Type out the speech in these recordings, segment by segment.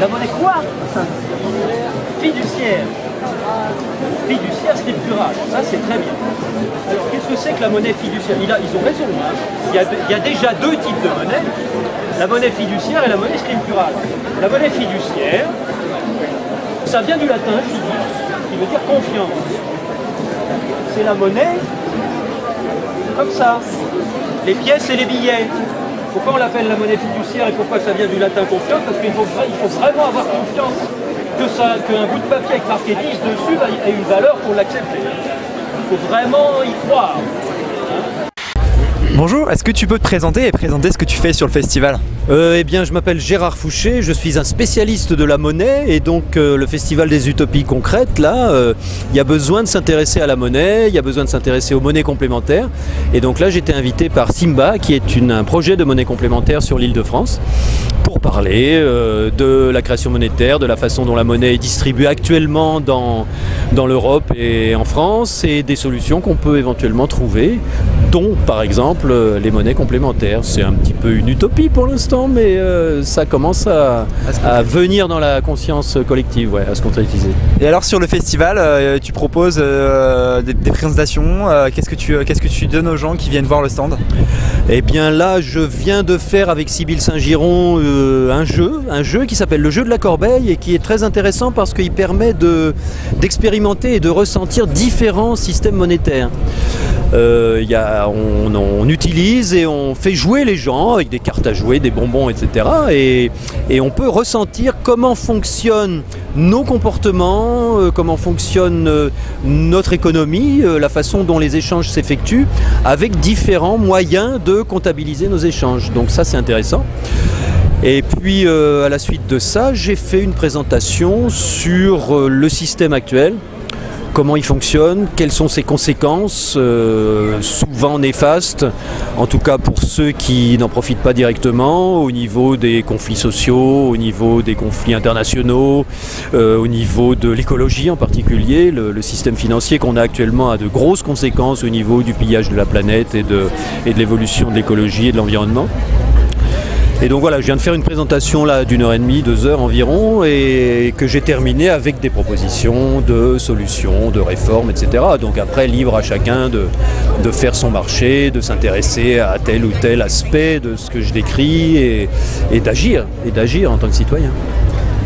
La monnaie quoi? Fiduciaire. Fiduciaire scripturale, ça c'est très bien. Alors qu'est-ce que c'est que la monnaie fiduciaire? Ils ont raison, hein. Il y a déjà deux types de monnaie, la monnaie fiduciaire et la monnaie scripturale. La monnaie fiduciaire, ça vient du latin fidus, qui veut dire confiance. C'est la monnaie comme ça, les pièces et les billets. Pourquoi on l'appelle la monnaie fiduciaire et pourquoi ça vient du latin confiance? Parce qu'il faut vraiment avoir confiance qu'un bout de papier avec marqué 10 dessus ait une valeur pour l'accepter. Il faut vraiment y croire. Bonjour, est-ce que tu peux te présenter et présenter ce que tu fais sur le festival? Eh bien, je m'appelle Gérard Fouché, je suis un spécialiste de la monnaie et donc le Festival des Utopies Concrètes, là, il y a besoin de s'intéresser à la monnaie, il y a besoin de s'intéresser aux monnaies complémentaires. Et donc là, j'ai été invité par Simba, qui est un projet de monnaie complémentaire sur l'Île-de-France, pour parler de la création monétaire, de la façon dont la monnaie est distribuée actuellement dans l'Europe et en France, et des solutions qu'on peut éventuellement trouver, dont par exemple les monnaies complémentaires. C'est un petit peu une utopie pour l'instant, mais ça commence à venir dans la conscience collective, ouais, à se concrétiser. Et alors sur le festival, tu proposes des présentations, qu'est-ce que tu donnes aux gens qui viennent voir le stand? Eh bien là, je viens de faire avec Sybille Saint-Giron un jeu qui s'appelle le jeu de la corbeille et qui est très intéressant parce qu'il permet d'expérimenter et de ressentir différents systèmes monétaires. On utilise et on fait jouer les gens avec des cartes à jouer, des bonbons, etc. Et on peut ressentir comment fonctionnent nos comportements, comment fonctionne notre économie, la façon dont les échanges s'effectuent, avec différents moyens de comptabiliser nos échanges. Donc ça, c'est intéressant. Et puis à la suite de ça, j'ai fait une présentation sur le système actuel. Comment il fonctionne, quelles sont ses conséquences, souvent néfastes, en tout cas pour ceux qui n'en profitent pas directement, au niveau des conflits sociaux, au niveau des conflits internationaux, au niveau de l'écologie en particulier. Le système financier qu'on a actuellement a de grosses conséquences au niveau du pillage de la planète et de l'évolution de l'écologie et de l'environnement. Et donc voilà, je viens de faire une présentation là d'1h30, 2 heures environ, et que j'ai terminé avec des propositions de solutions, de réformes, etc. Donc après, libre à chacun de faire son marché, de s'intéresser à tel ou tel aspect de ce que je décris et d'agir en tant que citoyen.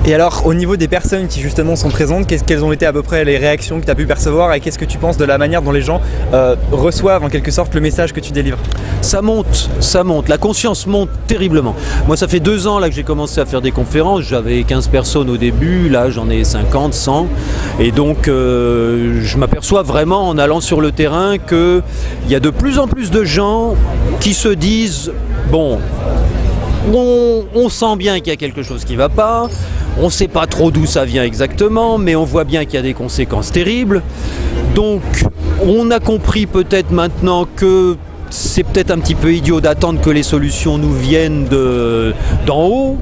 Et alors, au niveau des personnes qui justement sont présentes, quelles ont été à peu près les réactions que tu as pu percevoir et qu'est-ce que tu penses de la manière dont les gens reçoivent en quelque sorte le message que tu délivres? Ça monte, la conscience monte terriblement. Moi, ça fait 2 ans là que j'ai commencé à faire des conférences, j'avais 15 personnes au début, là j'en ai 50, 100, et donc je m'aperçois vraiment en allant sur le terrain qu'il y a de plus en plus de gens qui se disent, bon, on sent bien qu'il y a quelque chose qui ne va pas, on ne sait pas trop d'où ça vient exactement, mais on voit bien qu'il y a des conséquences terribles. Donc on a compris peut-être maintenant que c'est peut-être un petit peu idiot d'attendre que les solutions nous viennent d'en haut.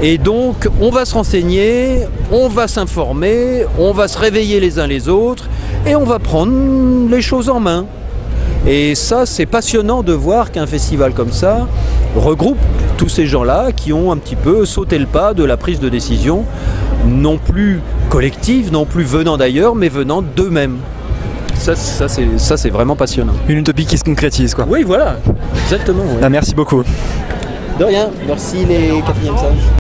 Et donc on va se renseigner, on va s'informer, on va se réveiller les uns les autres et on va prendre les choses en main. Et ça, c'est passionnant de voir qu'un festival comme ça regroupe tous ces gens-là qui ont un petit peu sauté le pas de la prise de décision, non plus collective, non plus venant d'ailleurs, mais venant d'eux-mêmes. Ça c'est vraiment passionnant. Une utopie qui se concrétise, quoi. Oui, voilà, exactement. Ouais. Ah, merci beaucoup. De rien, merci les 4e sages.